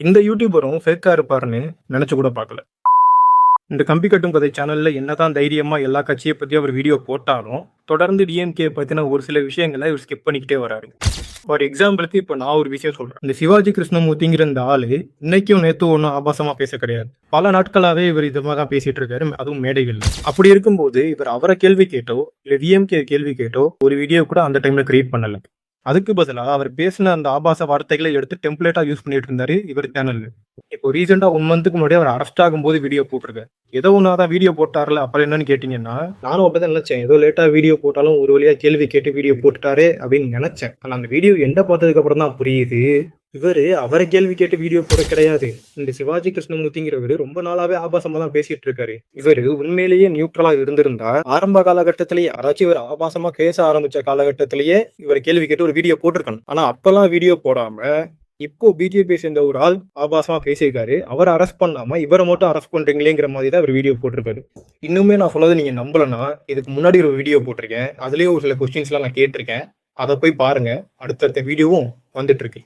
இந்த யூடியூபரும் ஃபேக்கா இருப்பாருன்னு நினைச்சு கூட பார்க்கல. இந்த கம்பி கட்டும் கதை சேனல்ல என்னதான் தைரியமா எல்லா கட்சியை பத்தியும் அவர் வீடியோ போட்டாலும் தொடர்ந்து டிஎம்கே பத்தின ஒரு சில விஷயங்களை இவர் ஸ்கிப் பண்ணிக்கிட்டே வராரு. ஃபார் எக்ஸாம்பிளுக்கு இப்போ நான் ஒரு விஷயம் சொல்றேன். இந்த சிவாஜி கிருஷ்ணமூர்த்திங்கிற இந்த ஆளு இன்னைக்கும் நேத்து ஒன்றும் ஆபாசமா பேச கிடையாது. பல நாட்களாவே இவர் இது மாதிரி தான் பேசிட்டு இருக்காரு, அதுவும் மேடைகள். அப்படி இருக்கும்போது இவர் அவரை கேள்வி கேட்டோ இல்ல டிஎம்கே கேள்வி கேட்டோ ஒரு வீடியோ கூட அந்த டைம்ல கிரியேட் பண்ணல. அதுக்கு பதிலா அவர் பேசின அந்த ஆபாச வார்த்தைகளை எடுத்து டெம்ப்ளேட்டா யூஸ் பண்ணிட்டு இருந்தாரு இவர் சேனல்ல. இப்போ ரீசெண்டா 1 மந்த்துக்கு முன்னாடி அவர் அரெஸ்ட் ஆகும்போது வீடியோ போட்டிருக்காரு. ஏதோ ஒன்னாதான் வீடியோ போட்டார்ல, அப்புறம் என்னன்னு கேட்டீங்கன்னா, நானும் அப்பதான் நினைச்சேன், ஏதோ லேட்டா வீடியோ போட்டாலும் ஒரு வழியா கேள்வி கேட்டு வீடியோ போட்டுட்டாரே அப்படின்னு நினைச்சேன். ஆனா அந்த வீடியோ எந்த பார்த்ததுக்கு அப்புறம் தான் புரியுது, இவரு அவரை கேள்வி கேட்டு வீடியோ போட கிடையாது. இந்த சிவாஜி கிருஷ்ணமூர்த்திங்கிறவரு ரொம்ப நாளாவே ஆபாசமா தான் பேசிட்டு இருக்காரு. இவரு உண்மையிலேயே நியூட்ரலா இருந்திருந்தா ஆரம்ப காலகட்டத்திலேயே யாராச்சும் இவர் ஆபாசமா பேச ஆரம்பிச்ச காலகட்டத்திலேயே இவர் கேள்வி கேட்டு ஒரு வீடியோ போட்டிருக்கணும். ஆனா அப்பெல்லாம் வீடியோ போடாம இப்போ பிஜேபி சேர்ந்த ஒரு ஆள் ஆபாசமா பேசியிருக்காரு, அவரை அரெஸ்ட் பண்ணாம இவரை மட்டும் அரெஸ்ட் பண்றீங்களேங்கிற மாதிரி தான் அவர் வீடியோ போட்டிருக்காரு. இன்னுமே நான் சொல்லதை நீங்க நம்பலன்னா, இதுக்கு முன்னாடி ஒரு வீடியோ போட்டிருக்கேன், அதுலயே ஒரு சில கொஸ்டின்ஸ் எல்லாம் நான் கேட்டிருக்கேன். அதை போய் பாருங்க. அடுத்தடுத்த வீடியோவும் வந்துட்டு இருக்கு.